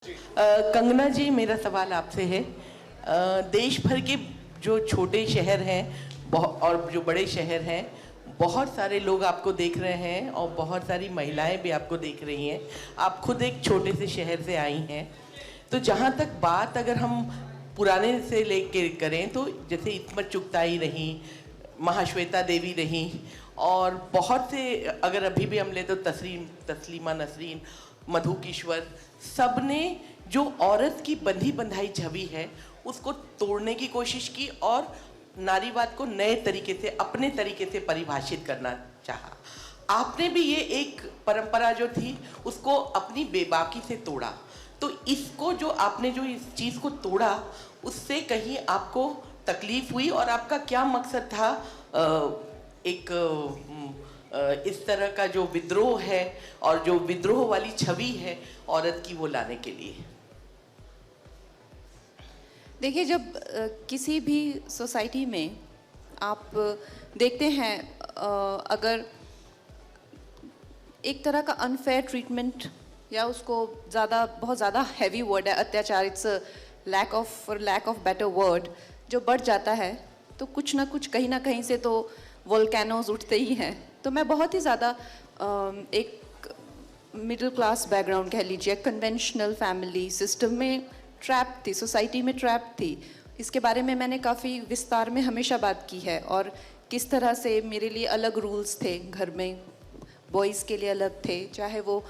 कंगना जी, मेरा सवाल आपसे है। देश भर के जो छोटे शहर हैं और जो बड़े शहर हैं, बहुत सारे लोग आपको देख रहे हैं और बहुत सारी महिलाएं भी आपको देख रही हैं। आप खुद एक छोटे से शहर से आई हैं, तो जहाँ तक बात अगर हम पुराने से लेके करें तो जैसे इस्मत चुगताई रही, महाश्वेता देवी रही, और बहुत से अगर अभी भी हम ले तो तस्लीमा नसरीन, मधु किश्वर, सब ने जो औरत की बंधी बंधाई छवि है उसको तोड़ने की कोशिश की और नारीवाद को नए तरीके से, अपने तरीके से परिभाषित करना चाहा। आपने भी ये एक परंपरा जो थी उसको अपनी बेबाकी से तोड़ा। तो इसको जो आपने जो इस चीज़ को तोड़ा, उससे कहीं आपको तकलीफ हुई और आपका क्या मकसद था इस तरह का जो विद्रोह है और जो विद्रोह वाली छवि है औरत की, वो लाने के लिए? देखिए, जब किसी भी सोसाइटी में आप देखते हैं अगर एक तरह का अनफेयर ट्रीटमेंट, या उसको बहुत ज़्यादा हैवी वर्ड है अत्याचार, it's lack of better word, जो बढ़ जाता है तो कुछ ना कुछ कहीं ना कहीं से तो वोल्केनोज उठते ही हैं। तो मैं बहुत ही ज़्यादा एक मिडिल क्लास बैकग्राउंड कह लीजिए, कन्वेंशनल फैमिली सिस्टम में ट्रैप थी, सोसाइटी में ट्रैप थी। इसके बारे में मैंने काफ़ी विस्तार में हमेशा बात की है, और किस तरह से मेरे लिए अलग रूल्स थे घर में, बॉयज़ के लिए अलग थे, चाहे वो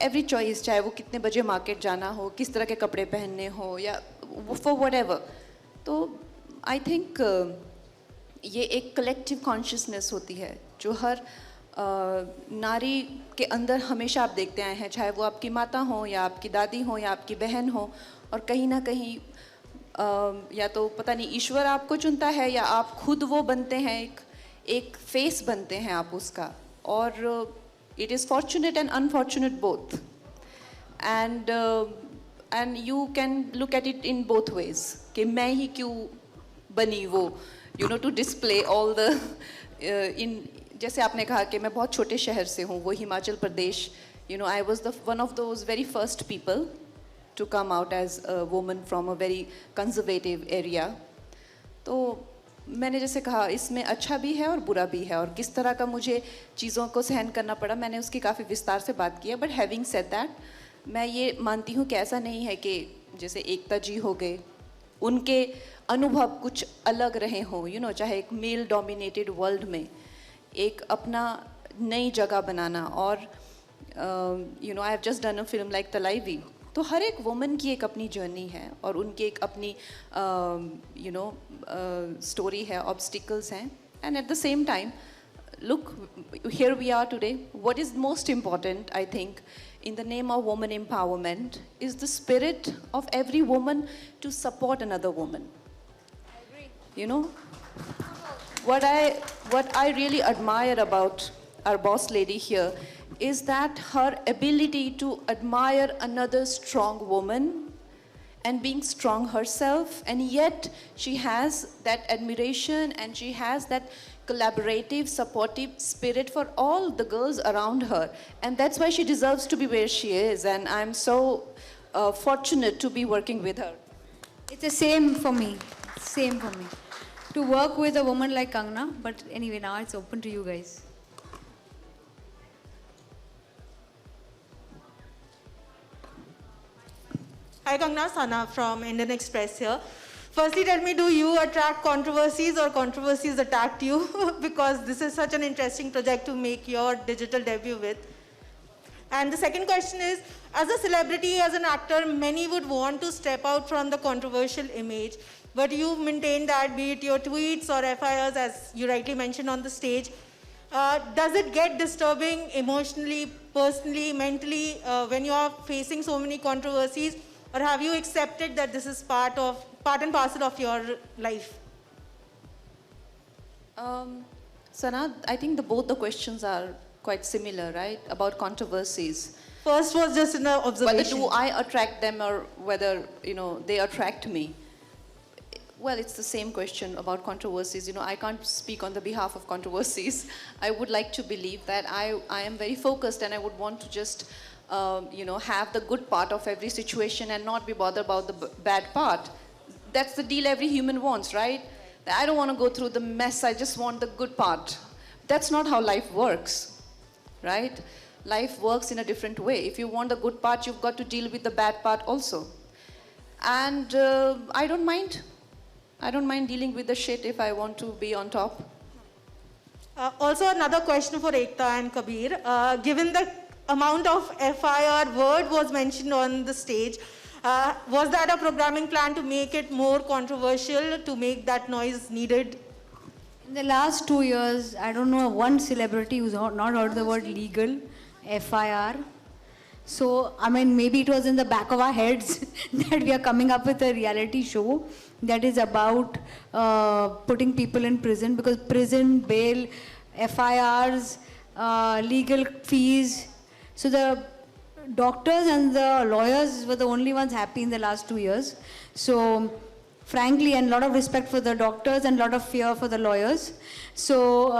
एवरी चॉइस, चाहे वो कितने बजे मार्केट जाना हो, किस तरह के कपड़े पहनने हो, या फॉर व्हाटएवर। तो आई थिंक ये एक कलेक्टिव कॉन्शियसनेस होती है जो हर नारी के अंदर हमेशा आप देखते आए हैं, चाहे वो आपकी माता हो या आपकी दादी हो या आपकी बहन हो। और कहीं ना कहीं या तो पता नहीं ईश्वर आपको चुनता है या आप खुद वो बनते हैं, एक फेस बनते हैं आप उसका। और it is fortunate and unfortunate both, and you can look at it in both ways कि मैं ही क्यों बनी वो, to display all the in, जैसे आपने कहा कि मैं बहुत छोटे शहर से हूँ, वो Himachal Pradesh, I was one of those very first people to come out as a woman from a very conservative area. तो मैंने जैसे कहा, इसमें अच्छा भी है और बुरा भी है, और किस तरह का मुझे चीज़ों को सहन करना पड़ा, मैंने उसकी काफ़ी विस्तार से बात की है। बट हैविंग सेड दैट, मैं ये मानती हूँ कि ऐसा नहीं है कि जैसे एकता जी हो गए, उनके अनुभव कुछ अलग रहे हों, चाहे एक मेल डोमिनेटेड वर्ल्ड में एक अपना नई जगह बनाना। और I have just done a film like Thalaivii. तो हर एक वुमन की एक अपनी जर्नी है और उनकी एक अपनी स्टोरी है, ऑब्स्टिकल्स हैं। And at the same time, look, here we are today. What is most important, I think, in the name of woman empowerment is the spirit of every woman to support another woman. I agree. What I really admire about our boss lady here is that her ability to admire another strong woman and being strong herself, and yet she has that admiration and she has that collaborative, supportive spirit for all the girls around her, and that's why she deserves to be where she is, and I'm so fortunate to be working with her. It's the same for me. Same for me. To work with a woman like Kangna, but anyway, now it's open to you guys. Hi Kangna, Sana from Indian Express here. Firstly, tell me, do you attract controversies or controversies attract you? Because this is such an interesting project to make your digital debut with. And the second question is, as a celebrity, as an actor, many would want to step out from the controversial image, but you maintain that, be it your tweets or FIRs, as you rightly mentioned on the stage. Does it get disturbing emotionally, personally, mentally, when you are facing so many controversies? Or have you accepted that this is part and parcel of your life? Sana, I think both the questions are quite similar, right? About controversies. First was just an observation. Whether do I attract them or whether, they attract me. Well, it's the same question about controversies. I can't speak on the behalf of controversies. I would like to believe that I am very focused, and I would want to just have the good part of every situation and not be bothered about the bad part. That's the deal every human wants, right? I don't want to go through the mess, I just want the good part. That's not how life works, right? Life works in a different way. If you want the good part, you've got to deal with the bad part also. And I don't mind. I don't mind dealing with the shit if I want to be on top. Also, another question for Ekta and Kabir. Given the amount of FIR word was mentioned on the stage, was that a programming plan to make it more controversial, to make that noise needed? In the last 2 years, I don't know one celebrity who's not heard the word legal, FIR. So, I mean, maybe it was in the back of our heads that we are coming up with a reality show that is about putting people in prison, because prison, bail, FIRs, legal fees. So the doctors and the lawyers were the only ones happy in the last 2 years. So frankly, and a lot of respect for the doctors and a lot of fear for the lawyers. So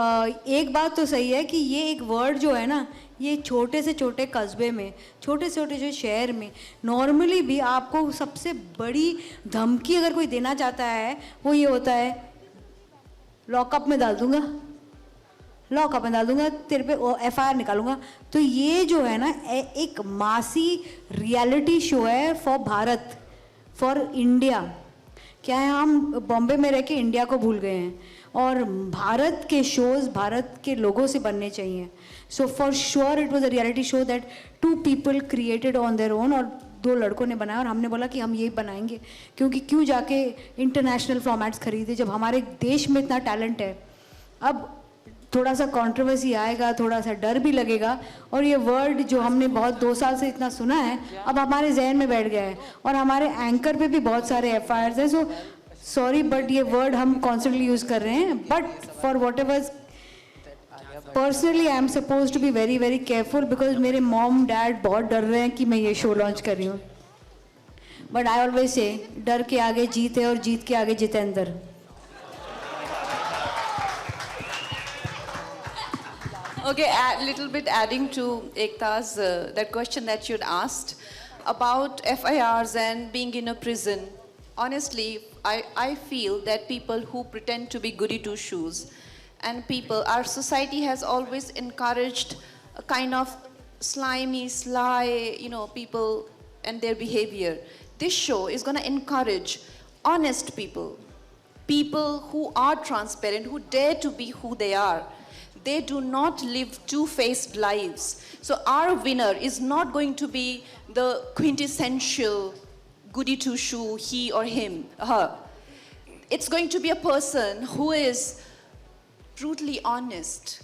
एक बात तो सही है कि ये एक word जो है ना, ये छोटे से छोटे कस्बे में, छोटे से छोटे जो शहर में नॉर्मली भी आपको सबसे बड़ी धमकी अगर कोई देना चाहता है वो ये होता है, लॉकअप में डाल दूंगा, लॉकअप में डाल दूंगा, तेरे पे FIR निकालूंगा. तो ये जो है ना एक मासी रियलिटी शो है फॉर भारत, फॉर इंडिया. क्या है, हम बॉम्बे में रह के इंडिया को भूल गए हैं और भारत के शोज भारत के लोगों से बनने चाहिए. So for sure it was a reality show that 2 people created on their own, और 2 लड़कों ने बनाया और हमने बोला कि हम यही बनाएंगे, क्योंकि क्यों जाके इंटरनेशनल फॉर्मेट्स खरीदे जब हमारे देश में इतना टैलेंट है. अब थोड़ा सा कंट्रोवर्सी आएगा, थोड़ा सा डर भी लगेगा, और ये वर्ड जो हमने बहुत 2 साल से इतना सुना है अब हमारे जहन में बैठ गया है, और हमारे एंकर पे भी बहुत सारे FIRs हैं. सो सॉरी बट ये वर्ड हम कॉन्स्टेंटली यूज़ कर रहे हैं, but for whatever personally I am suppose to be very very careful, because मेरे मॉम डैड बहुत डर रहे हैं कि मैं ये शो लॉन्च कर रही हूँ. बट आई ऑलवेज से डर के आगे जीत है और जीत के आगे Jitendra. Okay, a little bit adding to Ekta's that question that you'd asked about FIRs and being in a prison. Honestly, I feel that people who pretend to be goody two shoes and people, our society has always encouraged a kind of slimy, sly, people and their behavior. This show is going to encourage honest people, people who are transparent, who dare to be who they are. They do not live two-faced lives. So our winner is not going to be the quintessential goody two-shoe, he or him, her. It's going to be a person who is brutally honest.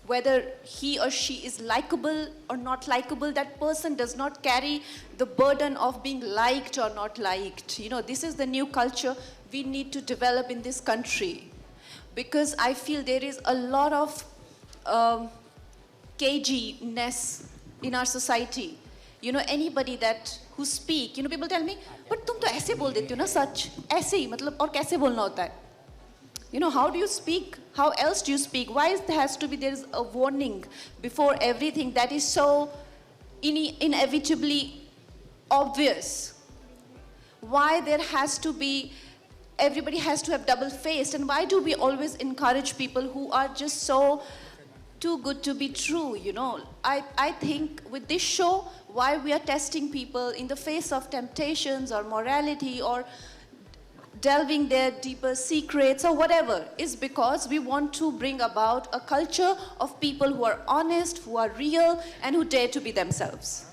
Whether he or she is likable or not likable, that person does not carry the burden of being liked or not liked. This is the new culture we need to develop in this country. Because I feel there is a lot of caginess in our society. Anybody who speak, people tell me, but तुम तो ऐसे बोल देती हो ना सच, ऐसे ही मतलब और कैसे बोलना होता है? How do you speak? How else do you speak? Why there is a warning before everything that is so inevitably obvious? Why there has to be, everybody has to have double-faced, and why do we always encourage people who are just so too good to be true, I think with this show, why we are testing people in the face of temptations or morality or delving their deeper secrets or whatever, is because we want to bring about a culture of people who are honest, who are real, and who dare to be themselves.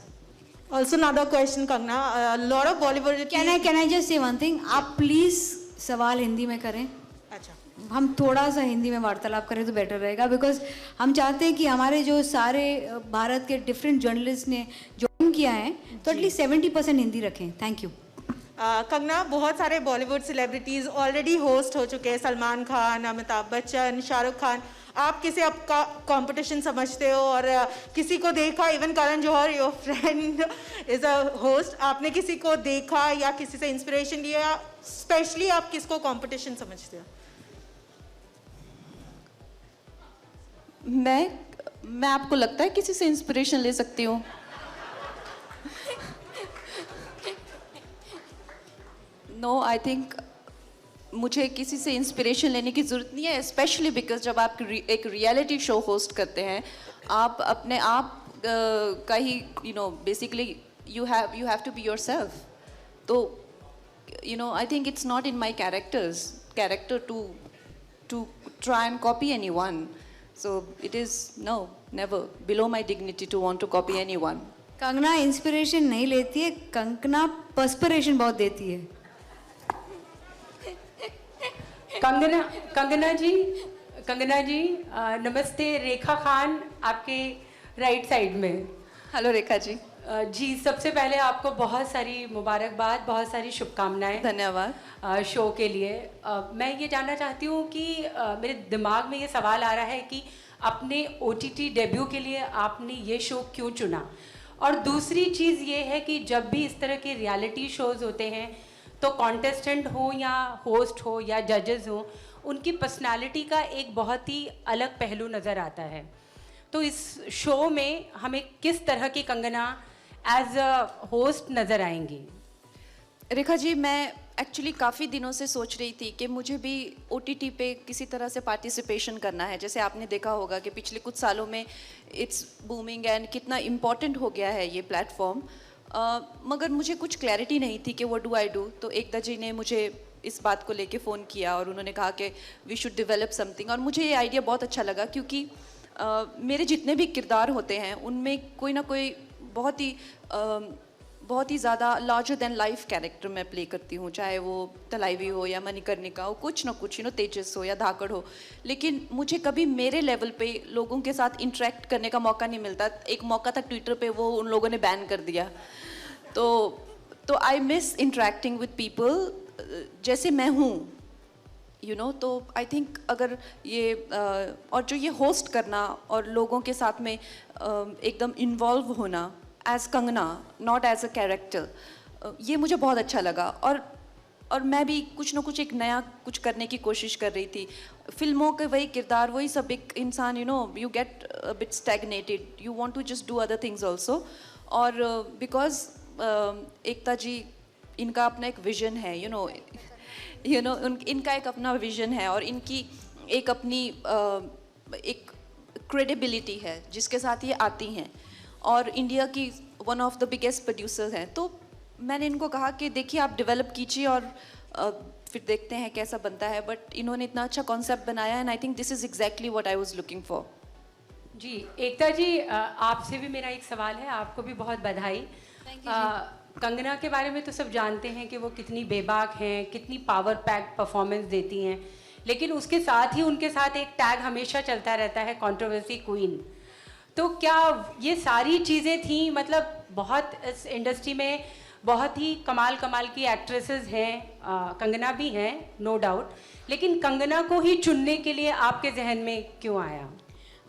Also another question, Kangna. A lot of Bollywood... Can I just say one thing? आप please सवाल हिंदी में करें. अच्छा. हम थोड़ा सा हिंदी में वार्तालाप करें तो बेटर रहेगा, बिकॉज हम चाहते हैं कि हमारे जो सारे भारत के डिफरेंट जर्नलिस्ट ने ज्वाइन किया है तो एटलीस्ट 70% हिंदी रखें. Thank you. कंगना, बहुत सारे बॉलीवुड सेलिब्रिटीज ऑलरेडी होस्ट हो चुके हैं, सलमान खान, अमिताभ बच्चन, शाहरुख खान. आप किसे आपका कंपटीशन समझते हो? और किसी को देखा, even Karan Johar, your friend is a host, आपने किसी को देखा या किसी से इंस्पिरेशन लिया? स्पेशली आप किसको कंपटीशन समझते हो? मैं आपको लगता है किसी से इंस्पिरेशन ले सकती हूँ? नो आई थिंक मुझे किसी से इंस्पिरेशन लेने की ज़रूरत नहीं है, स्पेशली बिकॉज जब आप एक रियलिटी शो होस्ट करते हैं, आप अपने आप का ही basically you have to be yourself. तो I think it's not in my character to try and copy anyone. So it is never below my dignity to want to copy anyone. Kangana inspiration नहीं लेती है, Kangana perspiration बहुत देती है. कंगना जी नमस्ते. रेखा खान आपके right side में. हेलो रेखा जी. जी सबसे पहले आपको बहुत सारी मुबारकबाद, बहुत सारी शुभकामनाएं. धन्यवाद शो के लिए. मैं ये जानना चाहती हूँ कि मेरे दिमाग में ये सवाल आ रहा है कि अपने OTT डेब्यू के लिए आपने ये शो क्यों चुना. और दूसरी चीज़ ये है कि जब भी इस तरह के रियलिटी शोज़ होते हैं तो कॉन्टेस्टेंट हो या होस्ट हो या जजेस हो, उनकी पर्सनालिटी का एक बहुत ही अलग पहलू नज़र आता है. तो इस शो में हमें किस तरह की कंगना एज अ होस्ट नज़र आएंगी. रेखा जी, मैं एक्चुअली काफ़ी दिनों से सोच रही थी कि मुझे भी OTT पे किसी तरह से पार्टिसिपेशन करना है. जैसे आपने देखा होगा कि पिछले कुछ सालों में इट्स बूमिंग एंड कितना इम्पॉर्टेंट हो गया है ये प्लेटफॉर्म. मगर मुझे कुछ क्लैरिटी नहीं थी कि व्हाट डू आई डू. तो एकता जी ने मुझे इस बात को लेके फ़ोन किया और उन्होंने कहा कि वी शुड डेवलप समथिंग. और मुझे ये आइडिया बहुत अच्छा लगा क्योंकि मेरे जितने भी किरदार होते हैं उनमें कोई ना कोई बहुत ही ज़्यादा लार्जर देन लाइफ कैरेक्टर मैं प्ले करती हूँ, चाहे वो तलाईवी हो या मणिकर्णिका हो, कुछ ना कुछ तेजस हो या धाकड़ हो. लेकिन मुझे कभी मेरे लेवल पे लोगों के साथ इंटरेक्ट करने का मौका नहीं मिलता. एक मौका था ट्विटर पे, वो उन लोगों ने बैन कर दिया. तो I miss interacting with people जैसे मैं हूँ. तो आई थिंक अगर ये और जो ये होस्ट करना और लोगों के साथ में एकदम इन्वॉल्व होना as Kangana, not as a character, ये मुझे बहुत अच्छा लगा. और मैं भी कुछ ना कुछ एक नया कुछ करने की कोशिश कर रही थी. फिल्मों के वही किरदार, वही सब, एक इंसान you get a bit stagnated, you want to just do other things also. और बिकॉज एकता जी, इनका अपना एक विजन है, इनका एक अपना विजन है और इनकी एक अपनी एक क्रेडिबिलिटी है जिसके साथ ये आती हैं. और इंडिया की one of the biggest producers हैं. तो मैंने इनको कहा कि देखिए आप डेवलप कीजिए और फिर देखते हैं कैसा बनता है. बट इन्होंने इतना अच्छा कॉन्सेप्ट बनाया and I think this is exactly what I was looking for. जी एकता जी, आपसे भी मेरा एक सवाल है. आपको भी बहुत बधाई. कंगना के बारे में तो सब जानते हैं कि वो कितनी बेबाक हैं, कितनी पावर पैक परफॉर्मेंस देती हैं, लेकिन उसके साथ ही उनके साथ एक टैग हमेशा चलता रहता है, कंट्रोवर्सी क्वीन. तो क्या ये सारी चीज़ें थी, मतलब बहुत इस इंडस्ट्री में बहुत ही कमाल की एक्ट्रेसेस हैं, कंगना भी हैं नो डाउट, लेकिन कंगना को ही चुनने के लिए आपके जहन में क्यों आया?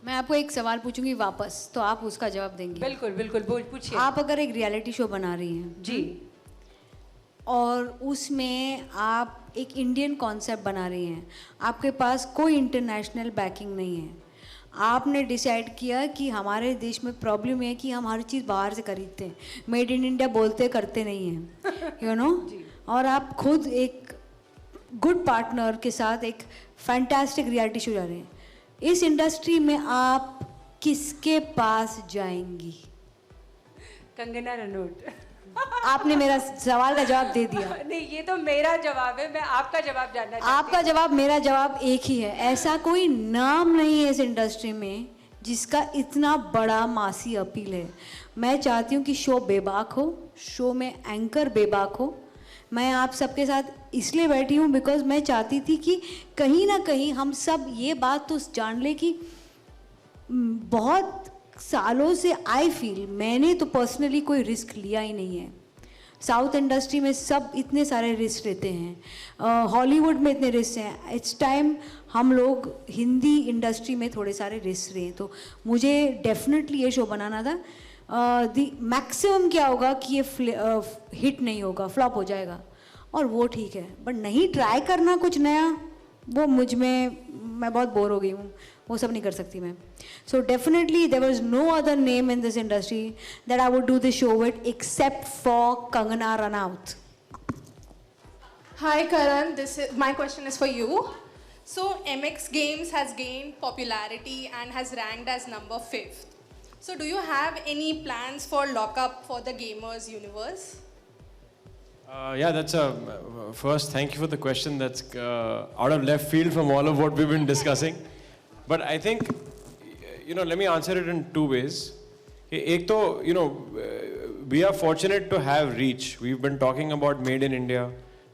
मैं आपको एक सवाल पूछूंगी वापस, तो आप उसका जवाब देंगे. बिल्कुल पूछिए. आप अगर एक रियलिटी शो बना रही हैं जी, और उसमें आप एक इंडियन कॉन्सेप्ट बना रही हैं, आपके पास कोई इंटरनेशनल बैकिंग नहीं है, आपने डिसाइड किया कि हमारे देश में प्रॉब्लम है कि हम हर चीज़ बाहर से खरीदते हैं, मेड इन इंडिया बोलते करते नहीं हैं, और आप खुद एक गुड पार्टनर के साथ एक फैंटास्टिक रियलिटी शो जा रहे हैं. इस इंडस्ट्री में आप किसके पास जाएंगी? कंगना रनौत. आपने मेरा सवाल का जवाब दे दिया. नहीं, ये तो मेरा जवाब है, मैं आपका जवाब जानना चाहती हूँ. आपका जवाब, मेरा जवाब एक ही है. ऐसा कोई नाम नहीं है इस इंडस्ट्री में जिसका इतना बड़ा मासी अपील है. मैं चाहती हूँ कि शो बेबाक हो, शो में एंकर बेबाक हो. मैं आप सबके साथ इसलिए बैठी हूँ बिकॉज मैं चाहती थी कि कहीं ना कहीं हम सब ये बात तो जान ले कि बहुत सालों से आई फील, मैंने तो पर्सनली कोई रिस्क लिया ही नहीं है. साउथ इंडस्ट्री में सब इतने सारे रिस्क लेते हैं, हॉलीवुड में इतने रिस्क हैं. इट्स टाइम हम लोग हिंदी इंडस्ट्री में थोड़े सारे रिस्क रहे हैं. तो मुझे डेफिनेटली ये शो बनाना था. दी मैक्सिमम क्या होगा कि ये हिट नहीं होगा, फ्लॉप हो जाएगा, और वो ठीक है. बट नहीं ट्राई करना कुछ नया, वो मुझ में, मैं बहुत बोर हो गई हूँ, वो सब नहीं कर सकती मैं. So definitely there was no other name in this industry that I would do this show with except for Kangana Ranaut. Hi Karan, my question is for you. So MX Games has gained popularity and has ranked as number 5th. So do you have any plans for lockup for the gamers universe? Yeah, that's a first. Thank you for the question. That's out of left field from all of what we've been discussing. But I think, let me answer it in two ways. Ek to, we are fortunate to have reach. We've been talking about Made in India.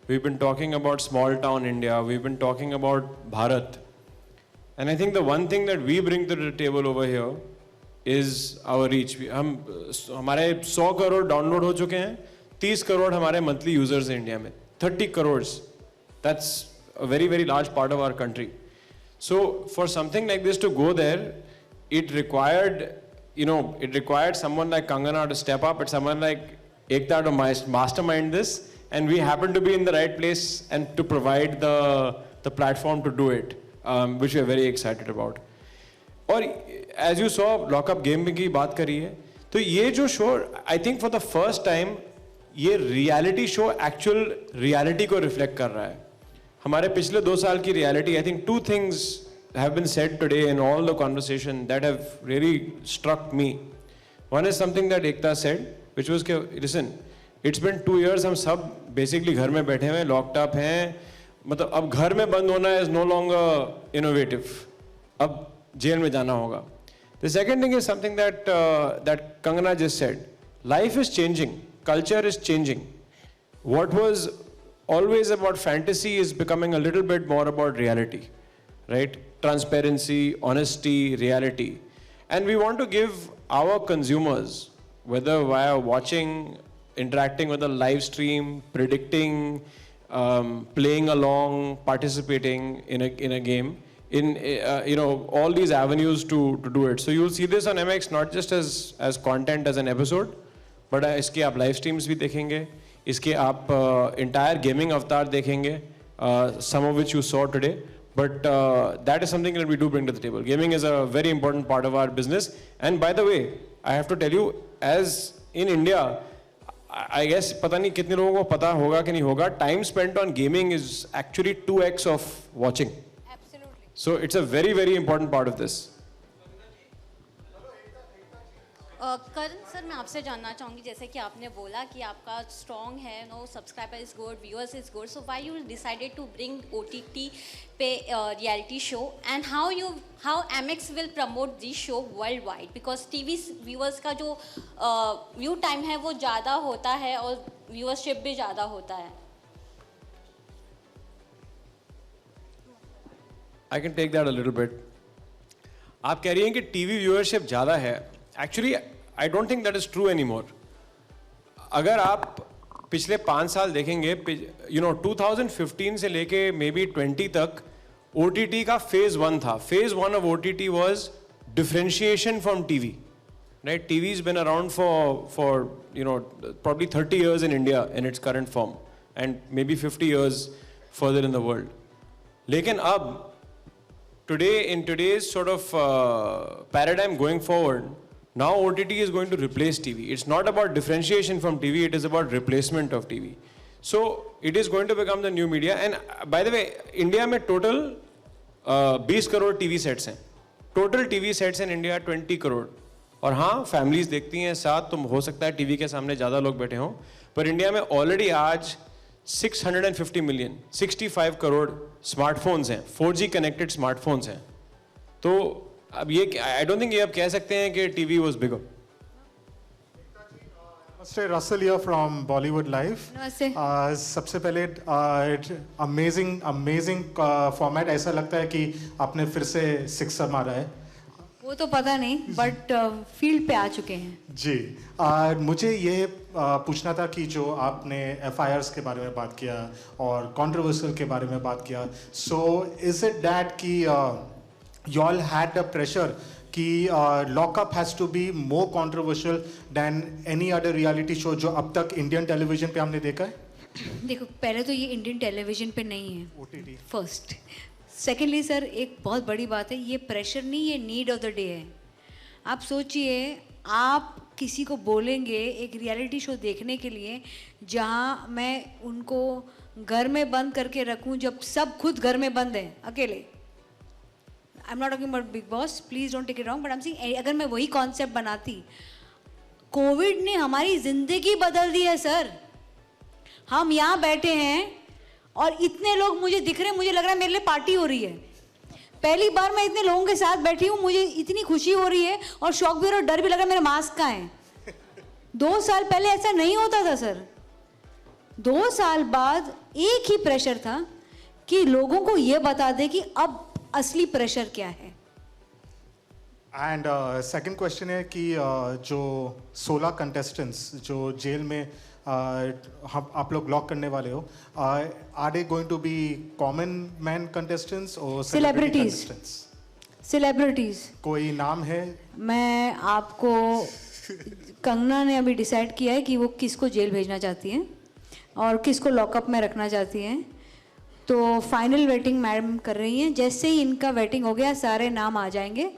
We've been talking about small town India. We've been talking about Bharat. And I think the one thing that we bring to the table over here is our reach. हमारे 100 crore download हो चुके हैं, 30 करोड़ हमारे monthly users हैं India में, 30 crores. That's a very, very large part of our country. So for something like this to go there, it required someone like Kangana to step up, and someone like Ekta to mastermind this, and we happen to be in the right place and to provide the platform to do it, which we are very excited about. और as you saw, lockup game की बात करी है, तो ये जो show, I think for the first time ये reality show actual reality को रिफ्लेक्ट कर रहा है. हमारे पिछले 2 साल की reality, I think 2 things have been said today in all the conversation that have really struck me. One is something that Ekta said, which was कि listen, it's been 2 years, हम सब basically घर में बैठे हुए, locked up हैं, मतलब अब घर में बंद होना is no longer innovative. अब जेल में जाना होगा. The second thing is something that Kangana just said. Life is changing. Culture is changing. What was always about fantasy is becoming a little bit more about reality, right? Transparency, honesty, reality. And we want to give our consumers, whether via watching, interacting with a live stream, predicting, playing along, participating in a game, all these avenues to do it. So you'll see this on MX not just as content as an episode, but इसके आप live streams भी देखेंगे, इसके आप entire gaming avatar देखेंगे, some of which you saw today. But that is something that we do bring to the table. Gaming is a very important part of our business. And by the way, I have to tell you, as in India, I guess पता नहीं कितने लोगों को पता होगा कि नहीं होगा, time spent on gaming is actually 2x of watching. So it's a very, very important part of this. Karan sir, मैं आपसे जानना चाहूँगी, जैसे कि आपने बोला कि आपका स्ट्रॉन्ग है, no subscriber is good, viewers is good, so why you decided to bring OTT पे reality show, and how MX will promote this show worldwide, because TV viewers का जो व्यू टाइम है वो ज़्यादा होता है और व्यूअरशिप भी ज़्यादा होता है. I can take that a little bit. आप कह रही हैं कि TV viewership ज़्यादा है. Actually, I don't think that is true anymore. अगर आप पिछले 5 साल देखेंगे, 2015 से लेके maybe 20 तक OTT का phase 1 था. Phase 1 of OTT was differentiation from TV. Right? TV has been around for probably 30 years in India in its current form, and maybe 50 years further in the world. लेकिन अब today, in today's sort of paradigm going forward, now OTT is going to replace TV. It's not about differentiation from TV, it is about replacement of TV. So it is going to become the new media. And by the way, India में total 20 crore TV sets हैं. Total TV sets in India 20 crore. और हाँ, families देखती हैं साथ, तो हो सकता है TV के सामने ज़्यादा लोग बैठे हों. पर इंडिया में already आज 650 million, 65 करोड़ स्मार्टफोन्स हैं, 4G कनेक्टेड स्मार्टफोन्स हैं. तो अब ये, आई डोंट थिंक ये आप कह सकते हैं कि टीवी वाज बिगर. नमस्ते, Russell here from Bollywood live. नमस्ते. सबसे पहले अमेजिंग फॉर्मेट, ऐसा लगता है कि आपने फिर से सिक्सर मारा है. वो तो पता नहीं, बट फील्ड पे आ चुके हैं जी. मुझे ये पूछना था कि जो आपने FIRs के बारे में बात किया और कंट्रोवर्शियल के बारे में बात किया, सो इज इट दैट कि you all had the pressure कि lockup has to be more controversial than any other reality show जो अब तक इंडियन टेलीविजन पे हमने देखा है? देखो, पहले तो ये इंडियन टेलीविजन पे नहीं है, OTT फर्स्ट. सेकेंडली सर, एक बहुत बड़ी बात है, ये प्रेशर नहीं, ये नीड ऑफ द डे है. आप सोचिए, आप किसी को बोलेंगे एक रियलिटी शो देखने के लिए जहाँ मैं उनको घर में बंद करके रखूं जब सब खुद घर में बंद हैं अकेले. I am not talking about Bigg Boss, please don't take it wrong, but I am saying अगर मैं वही कॉन्सेप्ट बनाती, कोविड ने हमारी जिंदगी बदल दी है सर. हम यहाँ बैठे हैं और इतने लोग मुझे दिख रहे हैं, मुझे लग रहा है मेरे लिए पार्टी हो रही है. पहली बार मैं इतने लोगों के साथ बैठी हूँ, मुझे इतनी खुशी हो रही है और शौक भी और डर भी लग रहा है मेरे मास्क कहाँ है. 2 साल पहले ऐसा नहीं होता था सर. 2 साल बाद एक ही प्रेशर था कि लोगों को ये बता दे कि अब असली प्रेशर क्या है. एंड सेकंड क्वेश्चन है कि जो 16 कंटेस्टेंट्स जो जेल में आप लोग लॉक करने वाले हो, are they going to be common man contestants और सेलिब्रिटीज? कोई नाम है? मैं आपको कंगना ने अभी डिसाइड किया है कि वो किसको जेल भेजना चाहती हैं और किसको लॉकअप में रखना चाहती हैं. तो फाइनल वेटिंग मैडम कर रही हैं. जैसे ही इनका वेटिंग हो गया सारे नाम आ जाएंगे.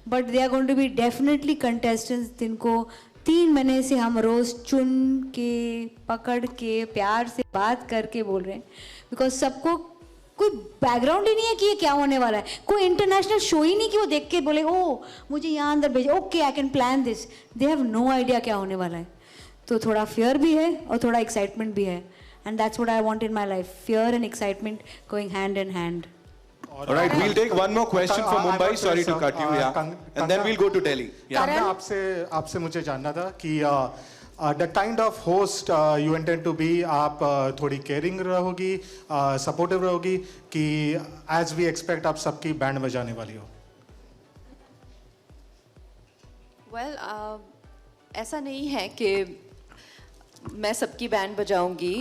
But they are going to be definitely contestants जिनको 3 महीने से हम रोज़ चुन के पकड़ के प्यार से बात करके बोल रहे हैं. बिकॉज सबको कोई बैकग्राउंड ही नहीं है कि ये क्या होने वाला है. कोई इंटरनेशनल शो ही नहीं कि वो देख के बोले ओ मुझे यहाँ अंदर भेजो, okay I can plan this. They have no idea क्या होने वाला है. तो थोड़ा फियर भी है और थोड़ा एक्साइटमेंट भी है. And that's what I want in my life, fear and excitement going hand in hand. All right, we'll take one more question from Mumbai. Sorry to cut you, yeah. And then we'll go to Delhi. Yeah. आपसे मुझे जानना था कि the kind of host you intend to be, आप थोड़ी caring रहोगी, supportive रहोगी कि as we expect आप सबकी बैंड बजाने वाली हो? Well, ऐसा नहीं है कि मैं सबकी band बजाऊंगी.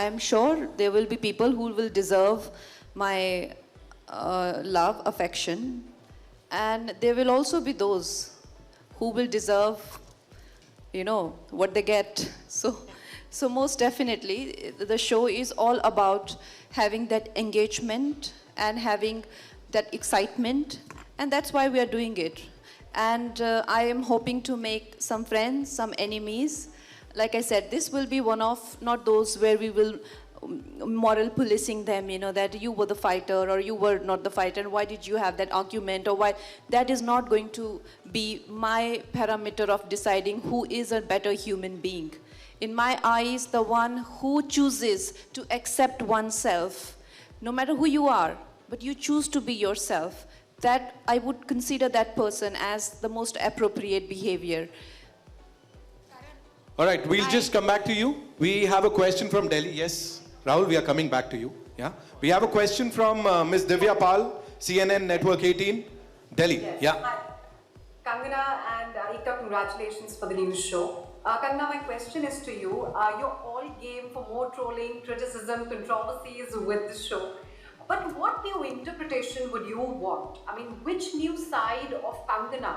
I am sure there will be people who will deserve my love, affection, and there will also be those who will deserve, you know, what they get. So most definitely, the show is all about having that engagement and having that excitement, and that's why we are doing it. And I am hoping to make some friends, some enemies. Like I said, this will be one of not those where we will moral policing them, you know, that you were the fighter or you were not the fighter and why did you have that argument or why. That is not going to be my parameter of deciding who is a better human being. In my eyes, the one who chooses to accept oneself, no matter who you are, but you choose to be yourself, that I would consider that person as the most appropriate behavior. All right, we'll just come back to you. We have a question from Delhi. Yes, Rahul, we are coming back to you. Yeah, we have a question from Ms. Divya Pal, CNN Network 18, Delhi. Yes. Yeah. Hi. Kangana and Ekta, congratulations for the new show. Kangana, my question is to you. You're all game for more trolling, criticism, controversies with this show. But what new interpretation would you want? I mean, which new side of Kangana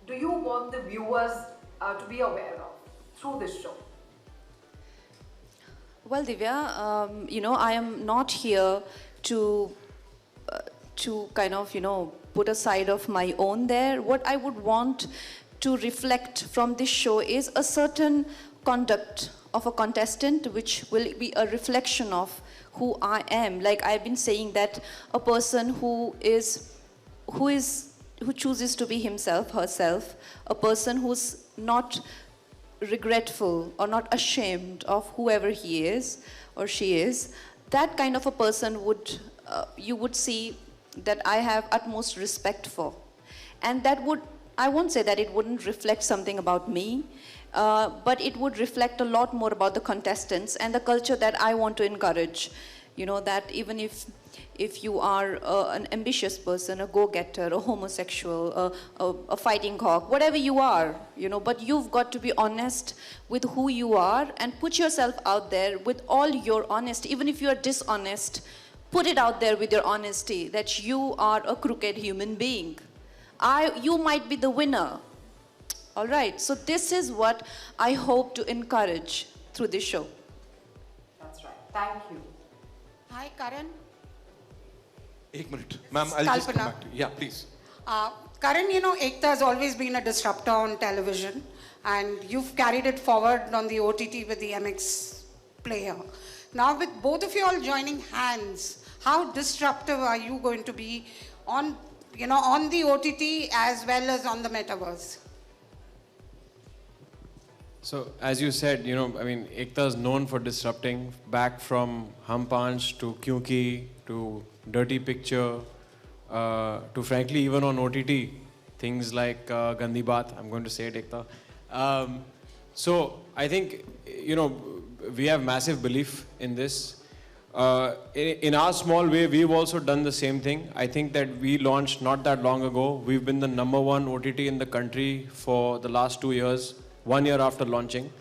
do you want the viewers to be aware of through this show? Well, Divya, you know, I am not here to kind of, you know, put a side of my own there. What I would want to reflect from this show is a certain conduct of a contestant which will be a reflection of who I am. Like I've been saying, that a person who chooses to be himself, herself, a person who's not regretful or not ashamed of whoever he is or she is, that kind of a person would you would see that I have utmost respect for. And that would, I won't say that it wouldn't reflect something about me, but it would reflect a lot more about the contestants and the culture that I want to encourage. You know, that even if you are an ambitious person, a go-getter, a homosexual, a fighting cock, whatever you are, you know, but you've got to be honest with who you are and put yourself out there with all your honesty. Even if you are dishonest, put it out there with your honesty that you are a crooked human being. You might be the winner. All right, so this is what I hope to encourage through this show. That's right. Thank you. Hi, Karan. 1 minute. Ma'am, I'll just come back to you. Yeah, please. Karan, you know, Ekta has always been a disruptor on television, and you've carried it forward on the OTT with the MX player. Now with both of you all joining hands, how disruptive are you going to be on, on the OTT as well as on the metaverse? So, as you said, Ekta is known for disrupting, back from Hum Panch to Kyunki to Dirty Picture to frankly even on OTT, things like Gandhi Baat, I'm going to say it, Ekta. So, I think, we have massive belief in this. In our small way, we've also done the same thing. I think that we launched not that long ago. We've been the #1 OTT in the country for the last 2 years. 1 year after launching.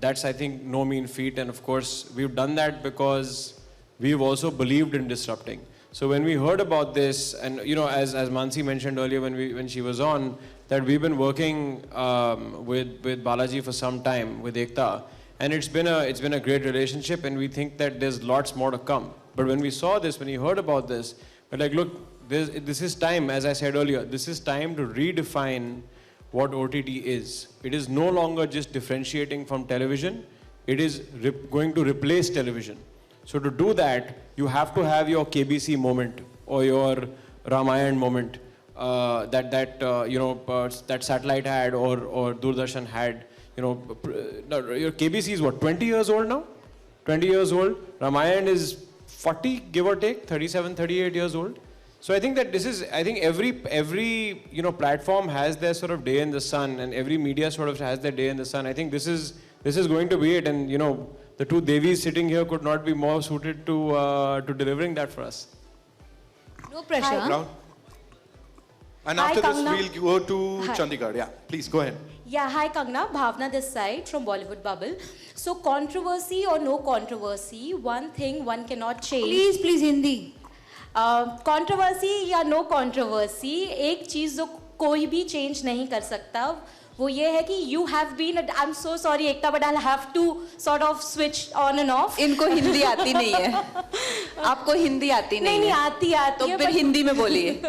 That's, I think, no mean feat. And of course, we've done that because we've also believed in disrupting. So when we heard about this, and as Mansi mentioned earlier when she was on, that we've been working with Balaji for some time, with Ekta, and it's been a great relationship, and we think that there's lots more to come. But when we saw this, when we heard about this, we're like, look, this is time, as I said earlier, this is time to redefine what OTT is. It is no longer just differentiating from television. It is going to replace television. So to do that, you have to have your KBC moment or your Ramayan moment that satellite had or Doordarshan had. Your KBC is what, 20 years old now? 20 years old. Ramayan is 40, give or take, 37, 38 years old. So I think that every platform has their sort of day in the sun, and every media sort of has their day in the sun. I think this is going to be it, and the two Devis sitting here could not be more suited to delivering that for us. No pressure. And after this, we'll go to Chandigarh. Yeah, please go ahead. Yeah, hi Kangna, Bhavna this side from Bollywood Bubble. So controversy or no controversy, one thing one cannot change. Please Hindi. Controversy या no controversy, एक चीज़ जो कोई भी change नहीं कर सकता वो ये है कि you have been, I am so sorry Ekta but I have to sort of switch on and off. इनको हिंदी आती नहीं है. आपको हिंदी आती नहीं है? नहीं आती है तो फिर हिंदी में बोलिए.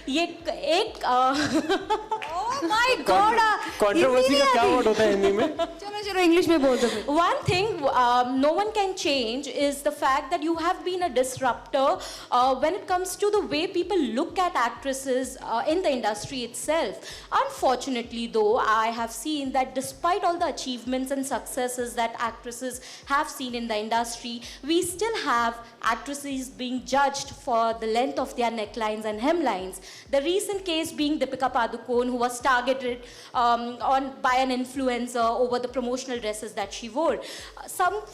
ये एक माय गॉड, कंट्रोवर्सी का क्या वर्ड होता है हिंदी में? चलो इंग्लिश में बोल दो. One thing no one can change is the fact that you have been a disruptor when it comes to the way people look at actresses in the industry itself. Unfortunately though, I have seen that despite all the achievements and successes that actresses have seen in the industry, we still have actresses being judged for the length of their necklines and hemlines. The recent case being Deepika Padukone, who was targeted by an influencer over the promotional dresses that she wore.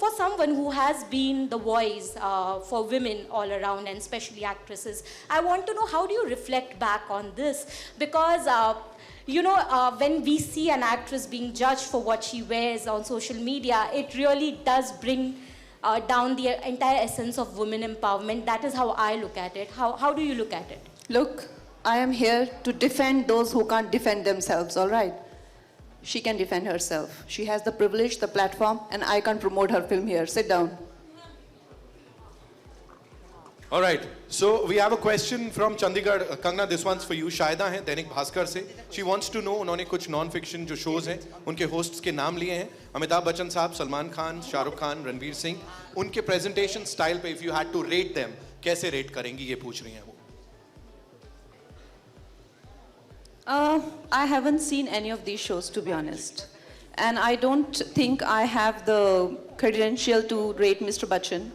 For someone who has been the voice for women all around, and especially actresses, I want to know, how do you reflect back on this? Because when we see an actress being judged for what she wears on social media, it really does bring down the entire essence of women empowerment. That is how I look at it. How do you look at it? Look, I am here to defend those who can't defend themselves, all right? She can defend herself. She has the privilege, the platform, and I can't promote her film here. Sit down. All right. So we have a question from Chandigarh. Kangna, this one's for you. Shahida hai Dainik Bhaskar se. She wants to know, उन्होंने कुछ non-fiction जो shows हैं, उनके hosts के नाम लिए हैं. अमिताभ बच्चन साहब, सलमान खान, शाहरुख खान, रणवीर सिंह. उनके presentation style पे, if you had to rate them, कैसे rate करेंगी, ये पूछ रही हैं वो. I haven't seen any of these shows, to be honest. And I don't think I have the credential to rate Mr. Bachchan.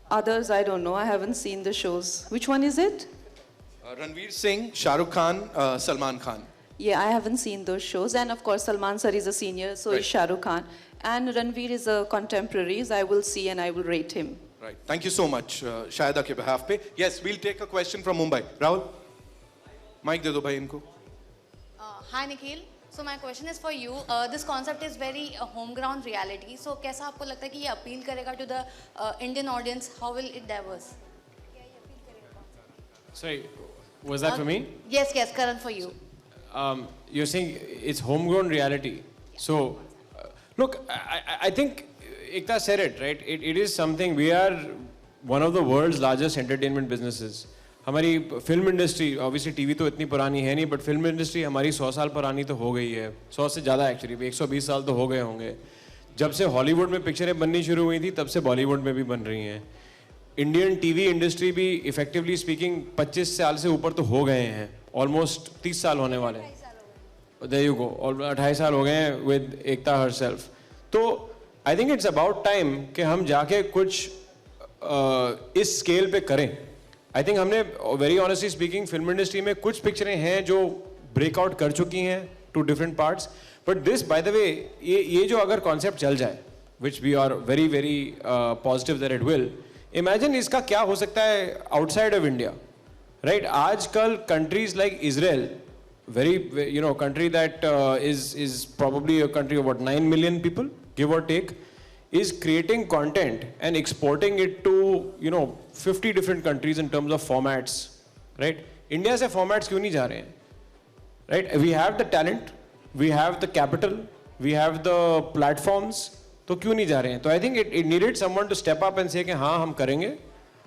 Others, I don't know. I haven't seen the shows. Which one is it? Ranveer Singh, Shah Rukh Khan, Salman Khan. Yeah, I haven't seen those shows. And of course, Salman sir is a senior, so is Shah Rukh Khan. And Ranveer is a contemporary. I will see and I will rate him. Right. Thank you so much, Shahida ke behalf pe. Yes, we'll take a question from Mumbai. Rahul? Mic de do bhai inko. Hi Nikhil. So my question is for you. This concept is very home ground reality. So कैसा आपको लगता है कि ये appeal करेगा to the Indian audience? How will it diverse? Sorry, was that for me? Yes, Karan, for you. You're saying it's homegrown reality. So, look, I think Ekta said it, right? It is something, we are one of the world's largest entertainment businesses. हमारी film industry, obviously TV तो इतनी पुरानी है नहीं, but film industry हमारी 100 साल पुरानी तो हो गई है, 100 से ज़्यादा एक्चुअली, 120 साल तो हो गए होंगे। जब से हॉलीवुड में पिक्चरें बननी शुरू हुई थी तब से बॉलीवुड में भी बन रही हैं। इंडियन टीवी इंडस्ट्री भी इफेक्टिवली स्पीकिंग 25 साल से ऊपर तो हो गए हैं, ऑलमोस्ट 30 साल होने वाले हैं। देयर यू गो, 28 साल हो गए हैं विद एकता हरसेल्फ। तो I think it's about time कि हम जाके कुछ इस स्केल पे करें। आई थिंक हमने very honestly speaking film industry में कुछ पिक्चरें हैं जो ब्रेकआउट कर चुकी हैं two different parts, but this by the way ये जो अगर कॉन्सेप्ट चल जाए, which we are very very positive that it will, imagine इसका क्या हो सकता है आउटसाइड ऑफ इंडिया, राइट? आजकल countries like Israel, very country that is probably a country of about 9 million people, give or take, is creating content and exporting it to 50 different countries in terms of formats, right? India से formats क्यों नहीं जा रहे हैं, right? We have the talent, we have the capital, we have the platforms, तो क्यों नहीं जा रहे हैं? तो I think it needed someone to step up and say कि हाँ हम करेंगे,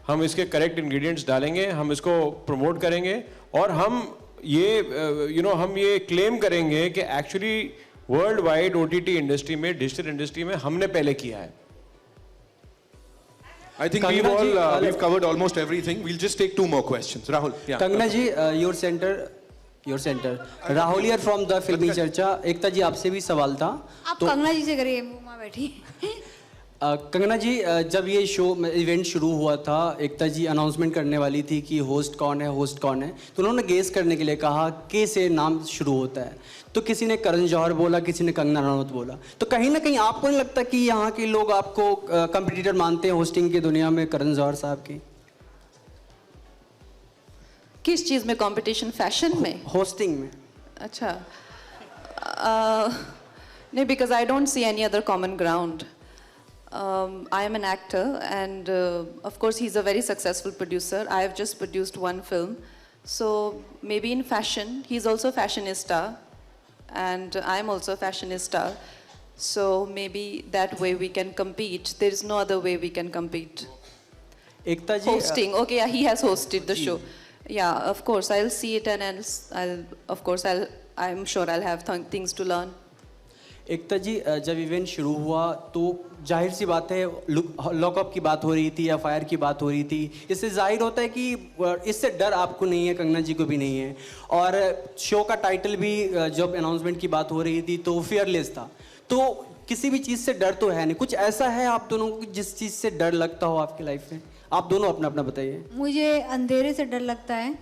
हम इसके correct ingredients डालेंगे, हम इसको promote करेंगे, और हम हम ये क्लेम करेंगे कि actually world wide OTT industry में, डिजिटल इंडस्ट्री में हमने पहले किया है। I think we've covered almost everything. We'll just take 2 more questions. Rahul, yeah. Kangana ji, your center. Rahul here from the Filmi Charcha. एकता जी आपसे भी सवाल था। आप कंगना जी से करिए, मुंह में बैठी। कंगना जी, जब ये शो इवेंट शुरू हुआ था, एकता जी अनाउंसमेंट करने वाली थी कि होस्ट कौन है, तो उन्होंने गेस करने के लिए कहा के से नाम शुरू होता है, तो किसी ने करण जौहर बोला, किसी ने कंगना रनौत बोला। तो कहीं ना कहीं आपको नहीं लगता कि यहाँ के लोग आपको कंपटीटर मानते हैं होस्टिंग की दुनिया में, करण जौहर साहब की? किस चीज़ में कंपटीशन? फैशन में? होस्टिंग में? अच्छा, नहीं, because I don't see any other common ground. I am an actor, and of course he's a very successful producer. I have just produced one film, so maybe in fashion he's also a fashionista, and I'm also a fashionista. So maybe that way we can compete. There is no other way we can compete. Ekta ji, hosting, okay, yeah, he has hosted the show. Yeah, of course I'll see it, and I'm sure I'll have things to learn. एकता जी, जब event शुरू हुआ तो जाहिर सी बात है lockup की बात हो रही थी, एफआईआर की बात हो रही थी। इससे जाहिर होता है कि इससे डर आपको नहीं है, कंगना जी को भी नहीं है। और शो का टाइटल भी जब अनाउंसमेंट की बात हो रही थी तो फियरलेस था। तो किसी भी चीज़ से डर तो है नहीं। कुछ ऐसा है आप दोनों को जिस चीज़ से डर लगता हो आपकी लाइफ में? आप दोनों अपना अपना बताइए। मुझे अंधेरे से डर लगता है,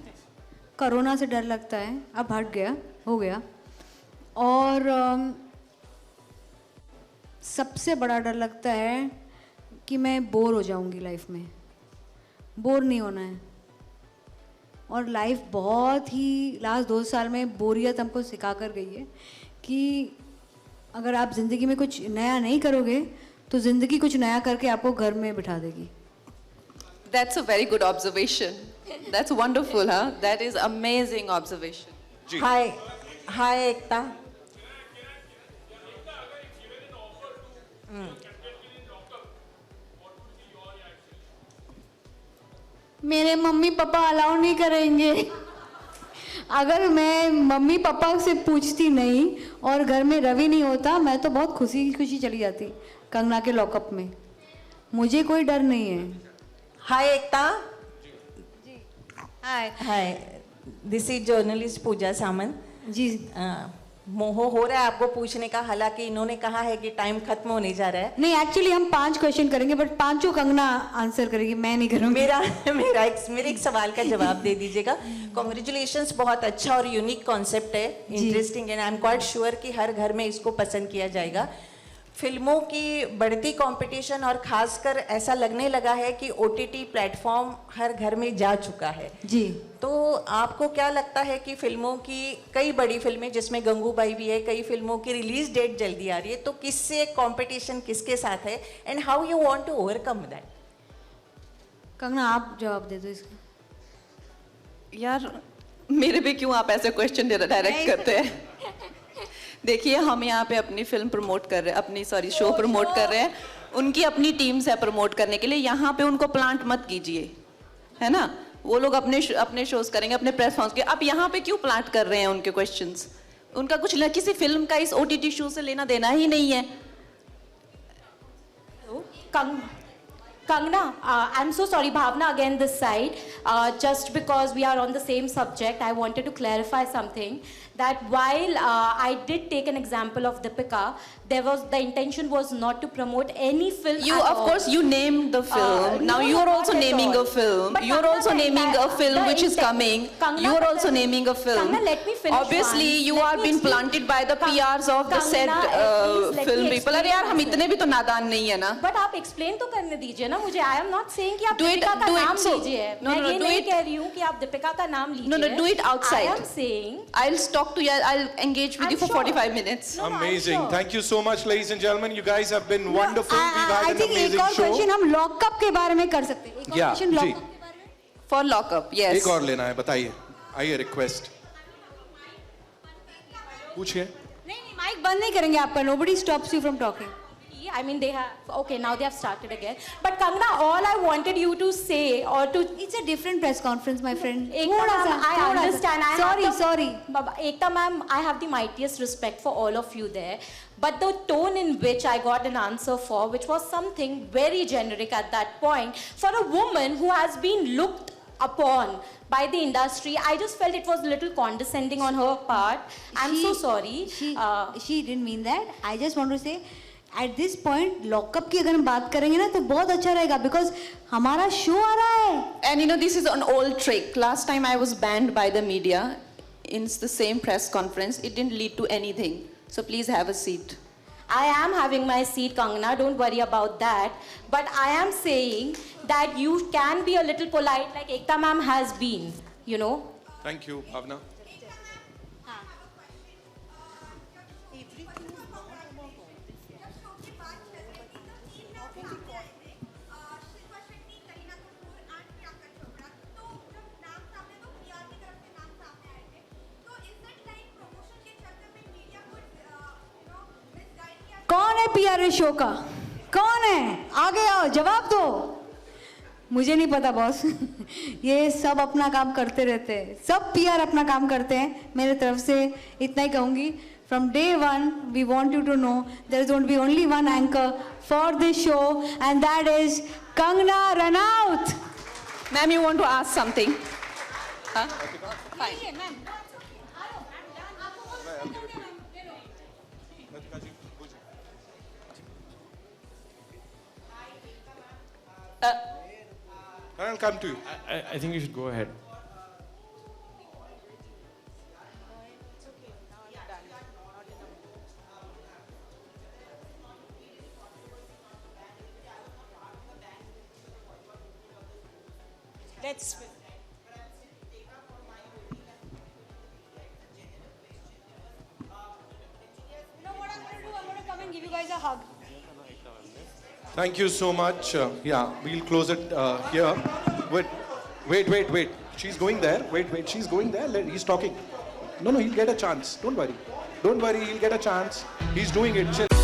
कोरोना से डर लगता है, अब हट गया, हो गया। और सबसे बड़ा डर लगता है कि मैं बोर हो जाऊंगी लाइफ में। बोर नहीं होना है। और लाइफ बहुत ही लास्ट 2 साल में बोरियत हमको सिखा कर गई है कि अगर आप ज़िंदगी में कुछ नया नहीं करोगे तो ज़िंदगी कुछ नया करके आपको घर में बिठा देगी। That's a very good observation. That's wonderful, huh? That is amazing observation. Hi, Ekta. मेरे मम्मी पापा अलाउ नहीं करेंगे। अगर मैं मम्मी पापा से पूछती नहीं और घर में रवि नहीं होता, मैं तो बहुत खुशी खुशी चली जाती कंगना के लॉकअप में। मुझे कोई डर नहीं है। हाय एकता। हाय, दिस इज जर्नलिस्ट पूजा सामंत जी। मोह हो रहा है आपको पूछने का, हालांकि इन्होंने कहा है कि टाइम खत्म होने जा रहा है। नहीं, एक्चुअली हम 5 क्वेश्चन करेंगे, बट 5 कंगना आंसर करेगी, मैं नहीं करूँगी। मेरे एक सवाल का जवाब दे दीजिएगा। कॉन्ग्रेचुलेशंस, बहुत अच्छा और यूनिक कॉन्सेप्ट है, interesting, and I am quite sure कि हर घर में इसको पसंद किया जाएगा। फिल्मों की बढ़ती कंपटीशन और खासकर ऐसा लगने लगा है कि ओटीटी प्लेटफॉर्म हर घर में जा चुका है जी। तो आपको क्या लगता है कि फिल्मों की कई बड़ी फिल्में जिसमें गंगूबाई भी है, कई फिल्मों की रिलीज डेट जल्दी आ रही है, तो किससे कंपटीशन किसके साथ है and how you want to overcome that? Kangana आप जवाब दे दो इसका। यार मेरे पे क्यों आप ऐसे क्वेश्चन डायरेक्ट करते हैं? देखिए, हम यहाँ पे अपनी फिल्म प्रमोट कर रहे हैं, अपनी शो प्रमोट कर रहे हैं। उनकी अपनी टीम्स है प्रमोट करने के लिए। यहाँ पे उनको प्लांट मत कीजिए, है ना? वो लोग अपने शोज करेंगे, अपने प्रेस फॉर्म्स के। आप यहाँ पे क्यों प्लांट कर रहे हैं उनके क्वेश्चंस? उनका कुछ किसी फिल्म का इस OTT शो से लेना देना ही नहीं है। Kangna, I'm so sorry, Bhavna, again this side. Just because we are on the same subject, I wanted to clarify something. That while I did take an example of Deepika, the intention was not to promote any film. Of course, you named the film. Now you are also naming a film. You are also naming a film which is coming. You are also naming a film. Kangna, let me finish. Obviously, you are being planted by the PRs of the said film people. अरे यार, हम इतने भी तो नादान नहीं है ना. But आप explain तो करने दीजिए ना मुझे. I am not saying कि आप दीपिका का नाम लीजिए. मैं ये नहीं कह रही हूँ कि आप दीपिका का नाम लीजिए. No, do it outside. I am saying. I'll engage with you for 45 minutes. Amazing. Thank you so much, ladies and gentlemen. You guys have been wonderful. We've had an amazing एक और show. क्वेश्चन हम lockup के बारे में कर सकते हैं. एक और क्वेश्चन लॉकअप के बारे में. For lockup, yes. एक और लेना है, बताइए. आइए, रिक्वेस्ट. पूछिए. नहीं, माइक बंद नहीं करेंगे आपका. Nobody stops you from talking. I mean, they have, okay, now they have started again. But Kangna, all I wanted you to say or to... It's a different press conference, my friend. I understand. Sorry. Ekta ma'am, I have the mightiest respect for all of you there. But the tone in which I got an answer for, which was something very generic at that point, for a woman who has been looked upon by the industry, I just felt it was a little condescending on her part. I'm so sorry. She didn't mean that. I just want to say, at this point, lockup की अगर हम बात करेंगे ना तो बहुत अच्छा रहेगा because हमारा show आ रहा है. And you know, this is an old trick. Last time I was banned by the media in the same press conference. It didn't lead to anything. So please have a seat. I am having my seat, Kangna. Don't worry about that. But I am saying that you can be a little polite like Ekta ma'am has been, you know. Thank you, Bhavna. कौन है PR show का? कौन है? आगे आओ, जवाब दो. मुझे नहीं पता बॉस. ये सब अपना काम करते रहते हैं. सब PR अपना काम करते हैं. मेरे तरफ से इतना ही कहूंगी. From day one, we want you to know there is going to be only one anchor for this show, and that is Kangna Ranaut. Ma'am, you want to ask something? Huh? Fine. I'll come to you. I think you should go ahead. Let's. You know what I'm going to do? I'm going to come and give you guys a hug. Thank you so much. Yeah, we'll close it here. Wait. She's going there. Wait. She's going there. He's talking. No, he'll get a chance. Don't worry. He'll get a chance. He's doing it. Chill.